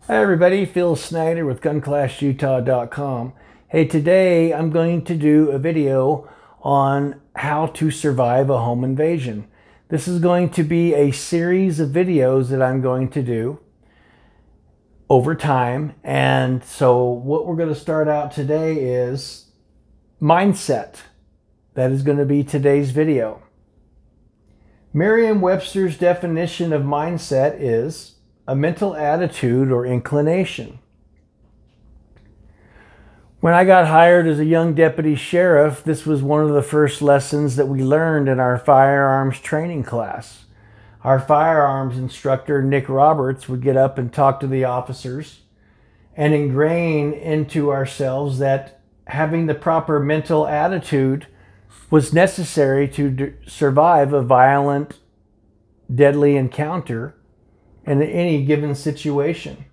Hi everybody, Phil Snyder with GunClassUtah.com. Hey, today I'm going to do a video on how to survive a home invasion. This is going to be a series of videos that I'm going to do over time. And so what we're going to start out today is mindset. That is going to be today's video. Merriam-Webster's definition of mindset is a mental attitude or inclination. When I got hired as a young deputy sheriff, this was one of the first lessons that we learned in our firearms training class. Our firearms instructor, Nick Roberts, would get up and talk to the officers and ingrain into ourselves that having the proper mental attitude was necessary to survive a violent, deadly encounter in any given situation.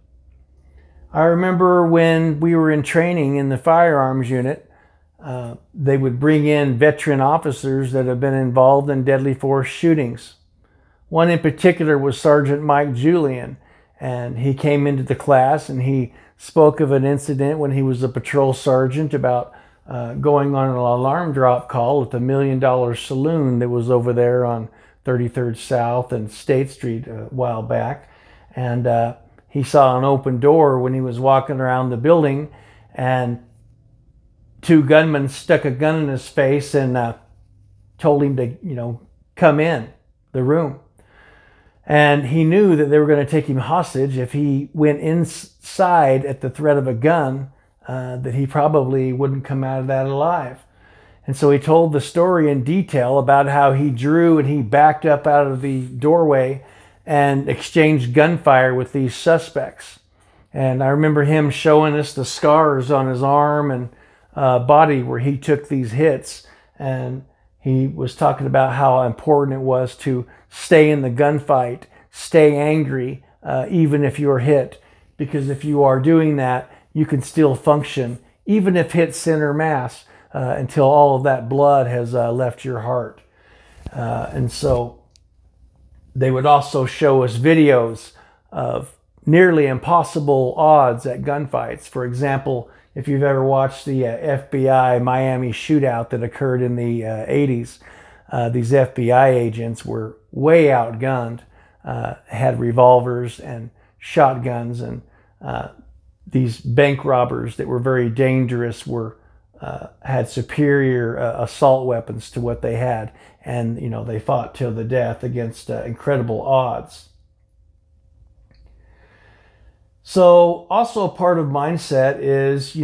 I remember when we were in training in the firearms unit, they would bring in veteran officers that have been involved in deadly force shootings. One in particular was Sergeant Mike Julian, and he came into the class and he spoke of an incident when he was a patrol sergeant about going on an alarm drop call at the $1 Million Saloon that was over there on 33rd South and State Street a while back. And he saw an open door when he was walking around the building, and two gunmen stuck a gun in his face and told him to, come in the room. And he knew that they were going to take him hostage if he went inside at the threat of a gun, that he probably wouldn't come out of that alive. And so he told the story in detail about how he drew and he backed up out of the doorway and exchanged gunfire with these suspects. And I remember him showing us the scars on his arm and body where he took these hits. And he was talking about how important it was to stay in the gunfight, stay angry, even if you're hit. Because if you are doing that, you can still function, even if hit center mass, until all of that blood has left your heart. And so they would also show us videos of nearly impossible odds at gunfights. For example, if you've ever watched the FBI Miami shootout that occurred in the 80s, these FBI agents were way outgunned, had revolvers and shotguns, and these bank robbers that were very dangerous had superior assault weapons to what they had. And, they fought till the death against incredible odds. So also part of mindset is,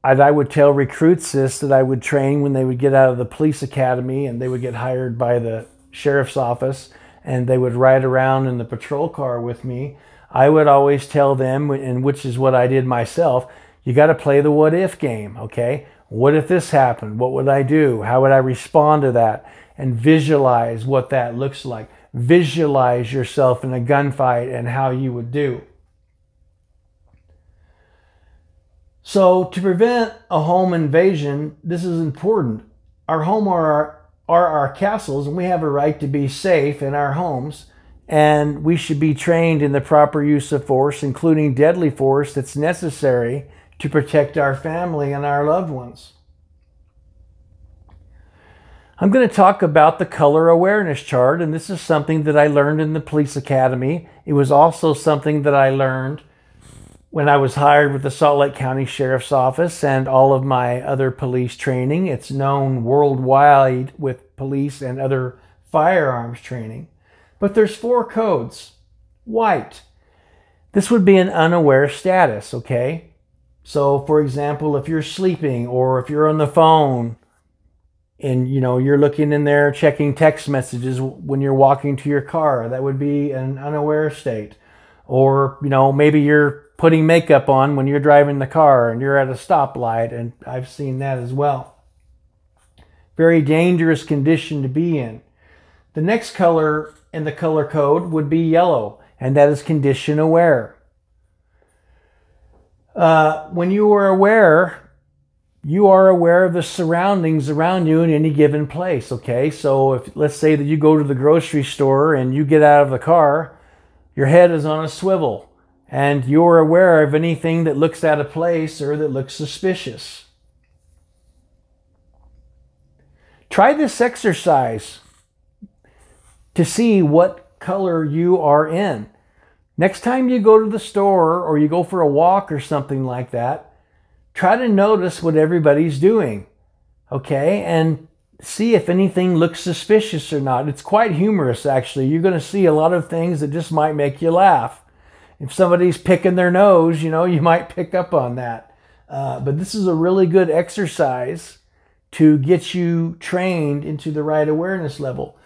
I would tell recruits this, that I would train when they would get out of the police academy and they would get hired by the sheriff's office and they would ride around in the patrol car with me. I would always tell them, and which is what I did myself, you got to play the what if game, okay? What if this happened? What would I do? How would I respond to that? And visualize what that looks like. Visualize yourself in a gunfight and how you would do. So to prevent a home invasion, this is important. Our home are our castles, and we have a right to be safe in our homes. And we should be trained in the proper use of force, including deadly force that's necessary to protect our family and our loved ones. I'm going to talk about the color awareness chart, and this is something that I learned in the police academy. It was also something that I learned when I was hired with the Salt Lake County Sheriff's Office and all of my other police training. It's known worldwide with police and other firearms training. But there's 4 codes. White. This would be an unaware status, okay? So, for example, if you're sleeping or if you're on the phone and, you're looking in there checking text messages when you're walking to your car, that would be an unaware state. Or, maybe you're putting makeup on when you're driving the car and you're at a stoplight, and I've seen that as well. Very dangerous condition to be in. The next color in the color code would be yellow, and that is condition aware. When you are aware of the surroundings around you in any given place, okay? So if, let's say that you go to the grocery store and you get out of the car, your head is on a swivel and you're aware of anything that looks out of place or that looks suspicious. Try this exercise to see what color you are in. Next time you go to the store or you go for a walk or something like that, try to notice what everybody's doing, okay? And see if anything looks suspicious or not. It's quite humorous, actually. You're going to see a lot of things that just might make you laugh. If somebody's picking their nose, you know, you might pick up on that. But this is a really good exercise to get you trained into the right awareness level.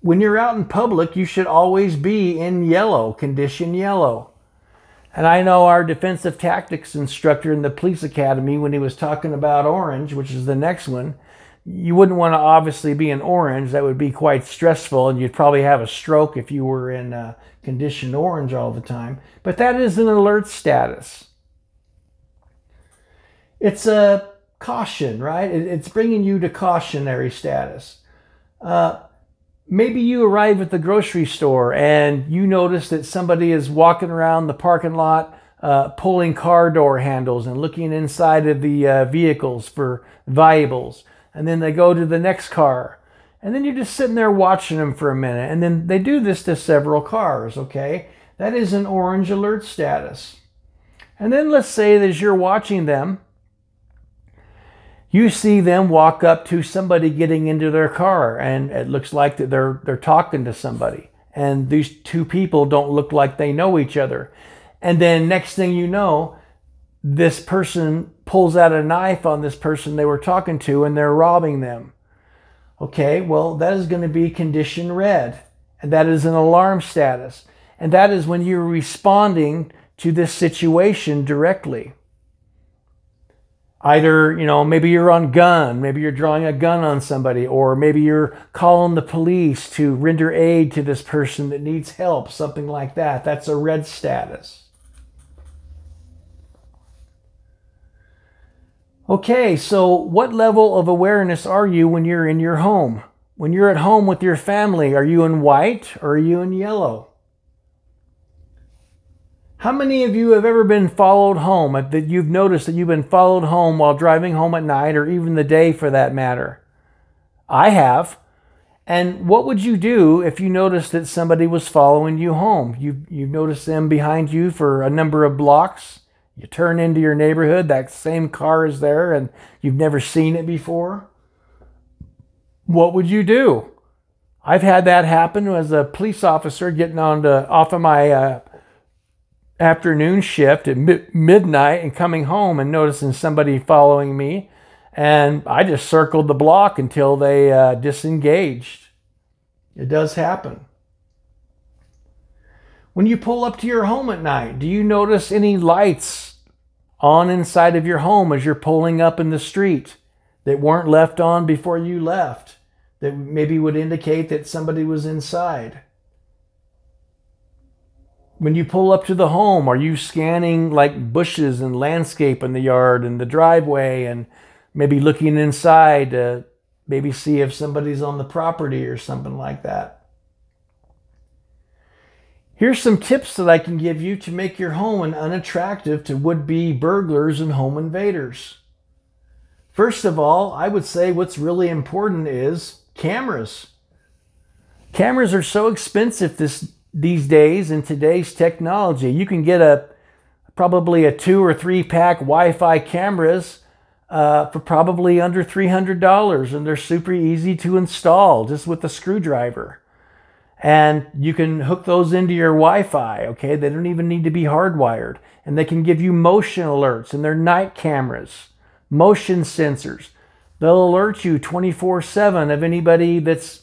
When you're out in public, you should always be in yellow, condition yellow. And I know our defensive tactics instructor in the police academy, when he was talking about orange, which is the next one, you wouldn't want to obviously be in orange. That would be quite stressful, and you'd probably have a stroke if you were in condition orange all the time. But that is an alert status. It's a caution, right? It's bringing you to cautionary status. Maybe you arrive at the grocery store and you notice that somebody is walking around the parking lot pulling car door handles and looking inside of the vehicles for valuables. And then they go to the next car. And then you're just sitting there watching them for a minute. And then they do this to several cars, okay? That is an orange alert status. And then let's say that as you're watching them, you see them walk up to somebody getting into their car, and it looks like that they're talking to somebody. And these two people don't look like they know each other. And then next thing you know, this person pulls out a knife on this person they were talking to, and they're robbing them. Okay, well, that is going to be condition red, and that is an alarm status. And that is when you're responding to this situation directly. Either, you know, maybe you're on gun, maybe you're drawing a gun on somebody, or maybe you're calling the police to render aid to this person that needs help, something like that. That's a red status. Okay, so what level of awareness are you when you're in your home? When you're at home with your family, are you in white or are you in yellow? How many of you have ever been followed home, that you've noticed that you've been followed home while driving home at night, or even the day for that matter? I have. And what would you do if you noticed that somebody was following you home? You've noticed them behind you for a number of blocks. You turn into your neighborhood, that same car is there, and you've never seen it before. What would you do? I've had that happen as a police officer getting off of my afternoon shift at midnight and coming home and noticing somebody following me, and I just circled the block until they disengaged. It does happen. When you pull up to your home at night, do you notice any lights on inside of your home as you're pulling up in the street that weren't left on before you left, that maybe would indicate that somebody was inside? When you pull up to the home, are you scanning like bushes and landscape in the yard and the driveway, and maybe looking inside to maybe see if somebody's on the property or something like that? Here's some tips that I can give you to make your home unattractive to would-be burglars and home invaders. First of all, I would say what's really important is cameras. Cameras are so expensive these days in today's technology. You can get probably a 2 or 3 pack Wi-Fi cameras for probably under $300, and they're super easy to install just with a screwdriver. And you can hook those into your Wi-Fi, okay? They don't even need to be hardwired. And they can give you motion alerts, and they're night cameras, motion sensors. They'll alert you 24/7 of anybody that's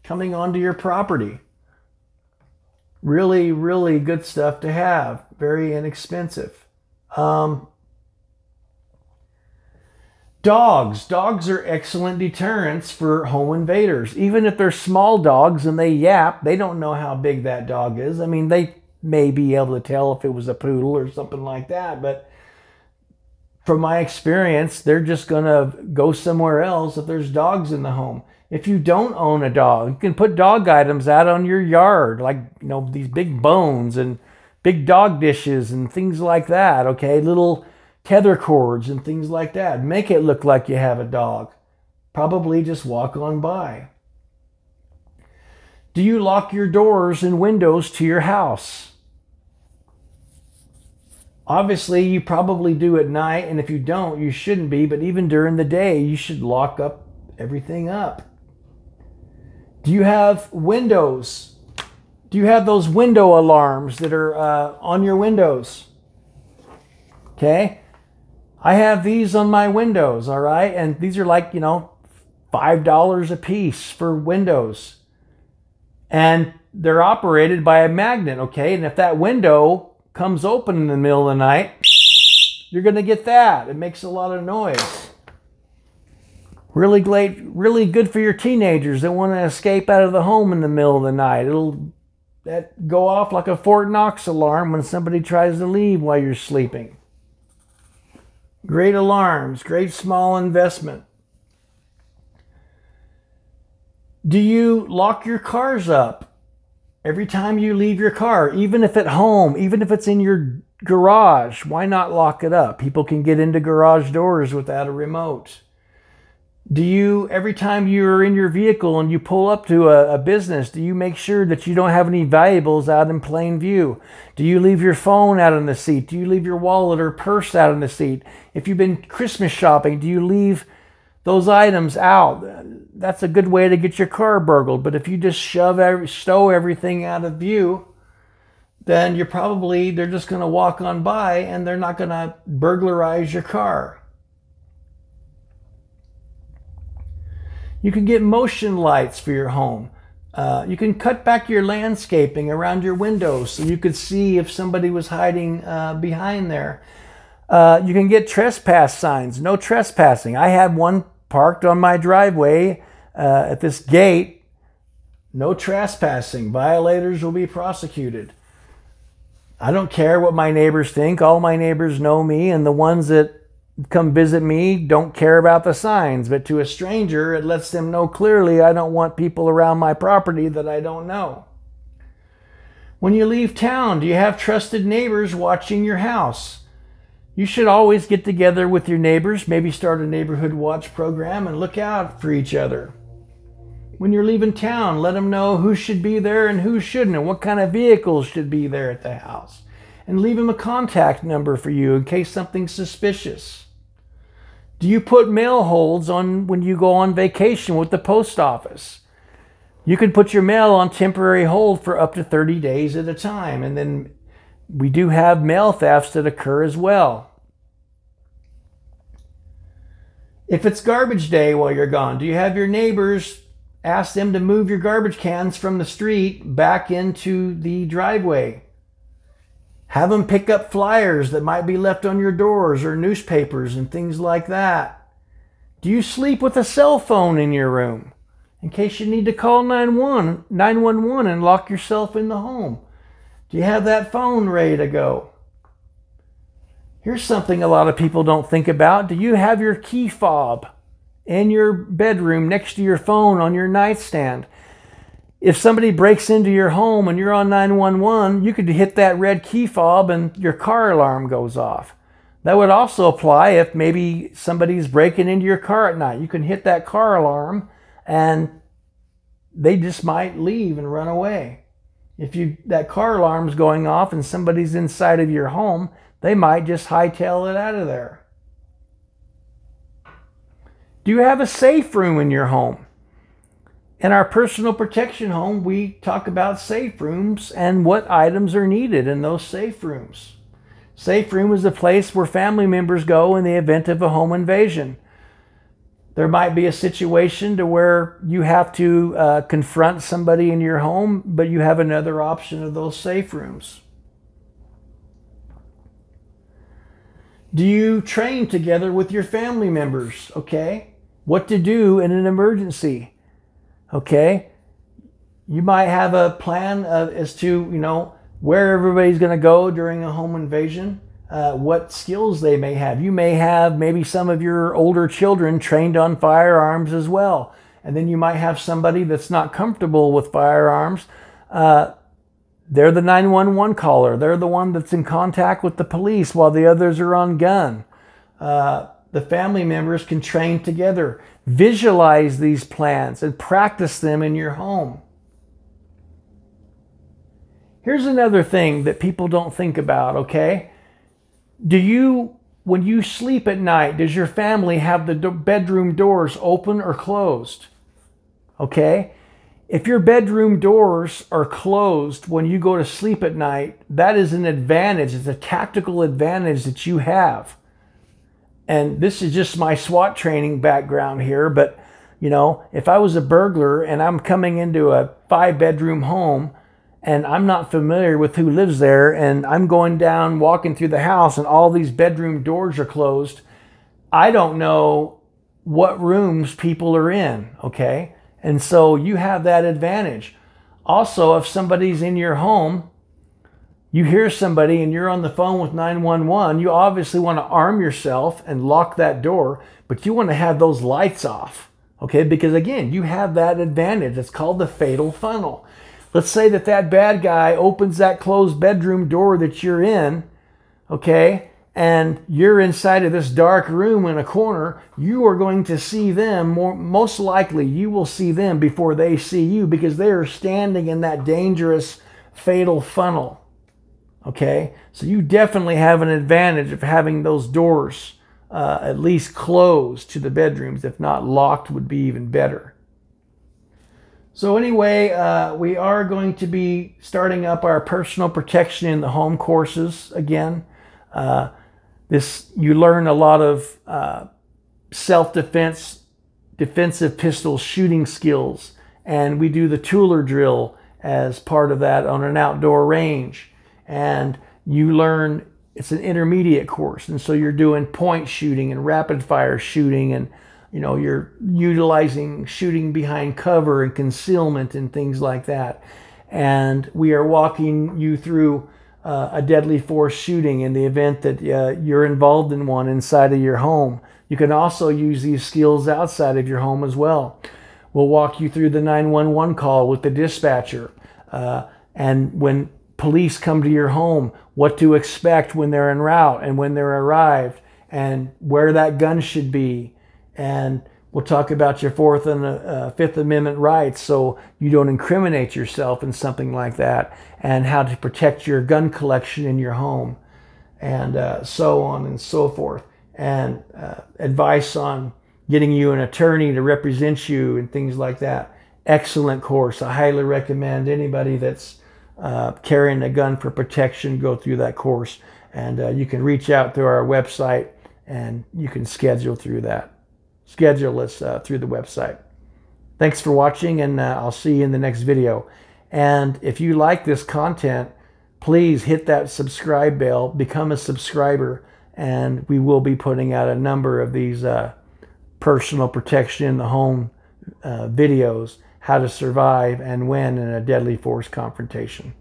coming onto your property. Really, really good stuff to have. Very inexpensive. Dogs. Dogs are excellent deterrents for home invaders. Even if they're small dogs and they yap, they don't know how big that dog is. I mean, they may be able to tell if it was a poodle or something like that, but from my experience, they're just going to go somewhere else if there's dogs in the home. If you don't own a dog, you can put dog items out on your yard, like, you know, these big bones and big dog dishes and things like that, okay? Little tether cords and things like that. Make it look like you have a dog. Probably just walk on by. Do you lock your doors and windows to your house? Obviously, you probably do at night, and if you don't, you shouldn't be, but even during the day, you should lock up everything up. Do you have windows? Do you have those window alarms that are on your windows? Okay. I have these on my windows, all right? And these are like, $5 a piece for windows. And they're operated by a magnet, okay? And if that window comes open in the middle of the night, you're going to get that. It makes a lot of noise. Really great, really good for your teenagers that want to escape out of the home in the middle of the night. It'll go off like a Fort Knox alarm when somebody tries to leave while you're sleeping. Great alarms, great small investment. Do you lock your cars up every time you leave your car? Even if at home, even if it's in your garage, why not lock it up? People can get into garage doors without a remote. Do you, every time you're in your vehicle and you pull up to a business, do you make sure that you don't have any valuables out in plain view? Do you leave your phone out in the seat? Do you leave your wallet or purse out in the seat? If you've been Christmas shopping, do you leave those items out? That's a good way to get your car burgled. But if you just stow everything out of view, then they're just going to walk on by and they're not going to burglarize your car. You can get motion lights for your home. You can cut back your landscaping around your windows so you could see if somebody was hiding behind there. You can get trespass signs, no trespassing. I had one parked on my driveway at this gate. No trespassing. Violators will be prosecuted. I don't care what my neighbors think. All my neighbors know me, and the ones that come visit me don't care about the signs. But to a stranger, it lets them know clearly I don't want people around my property that I don't know. When you leave town, do you have trusted neighbors watching your house? You should always get together with your neighbors, maybe start a neighborhood watch program and look out for each other. When you're leaving town, let them know who should be there and who shouldn't, and what kind of vehicles should be there at the house. And leave them a contact number for you in case something's suspicious. Do you put mail holds on when you go on vacation with the post office? You can put your mail on temporary hold for up to 30 days at a time. And then we do have mail thefts that occur as well. If it's garbage day while you're gone, do you have your neighbors ask them to move your garbage cans from the street back into the driveway? Have them pick up flyers that might be left on your doors or newspapers and things like that. Do you sleep with a cell phone in your room in case you need to call 911 and lock yourself in the home? Do you have that phone ready to go? Here's something a lot of people don't think about. Do you have your key fob in your bedroom next to your phone on your nightstand? If somebody breaks into your home and you're on 911, you could hit that red key fob and your car alarm goes off. That would also apply if maybe somebody's breaking into your car at night. You can hit that car alarm and they just might leave and run away. If that car alarm's going off and somebody's inside of your home, they might just hightail it out of there. Do you have a safe room in your home? In our personal protection home, we talk about safe rooms and what items are needed in those safe rooms. Safe room is a place where family members go in the event of a home invasion. There might be a situation to where you have to confront somebody in your home, but you have another option of those safe rooms. Do you train together with your family members? Okay, what to do in an emergency? Okay, you might have a plan as to, where everybody's going to go during a home invasion, what skills they may have. You may have maybe some of your older children trained on firearms as well. And then you might have somebody that's not comfortable with firearms. They're the 911 caller. They're the one that's in contact with the police while the others are on gun. The family members can train together. Visualize these plans and practice them in your home. Here's another thing that people don't think about, okay? When you sleep at night, does your family have the bedroom doors open or closed? Okay? If your bedroom doors are closed when you go to sleep at night, that is an advantage. It's a tactical advantage that you have. And this is just my SWAT training background here, but you know, if I was a burglar and I'm coming into a 5-bedroom home and I'm not familiar with who lives there and I'm going down, walking through the house and all these bedroom doors are closed, I don't know what rooms people are in, okay? And so you have that advantage. Also, if somebody's in your home, you hear somebody and you're on the phone with 911, you obviously want to arm yourself and lock that door, but you want to have those lights off, okay? Because again, you have that advantage. It's called the fatal funnel. Let's say that that bad guy opens that closed bedroom door that you're in, okay? And you're inside of this dark room in a corner. You are going to see them, most likely you will see them before they see you, because they are standing in that dangerous fatal funnel. Okay, so you definitely have an advantage of having those doors at least closed to the bedrooms. If not locked, would be even better. So anyway, we are going to be starting up our personal protection in the home courses again. You learn a lot of self-defense, defensive pistol shooting skills, and we do the Tooler drill as part of that on an outdoor range. And you learn, it's an intermediate course, and so you're doing point shooting and rapid fire shooting, and you know, you're utilizing shooting behind cover and concealment and things like that. And we are walking you through a deadly force shooting in the event that you're involved in one inside of your home. You can also use these skills outside of your home as well. We'll walk you through the 911 call with the dispatcher, and when police come to your home, what to expect when they're en route and when they're arrived, and where that gun should be. And we'll talk about your Fourth and Fifth Amendment rights so you don't incriminate yourself in something like that, and how to protect your gun collection in your home, and so on and so forth. And advice on getting you an attorney to represent you and things like that. Excellent course. I highly recommend anybody that's carrying a gun for protection go through that course, and you can reach out through our website and you can schedule through that. Schedule us through the website. Thanks for watching, and I'll see you in the next video. And if you like this content, please hit that subscribe bell, become a subscriber, and we will be putting out a number of these personal protection in the home videos, how to survive and win in a deadly force confrontation.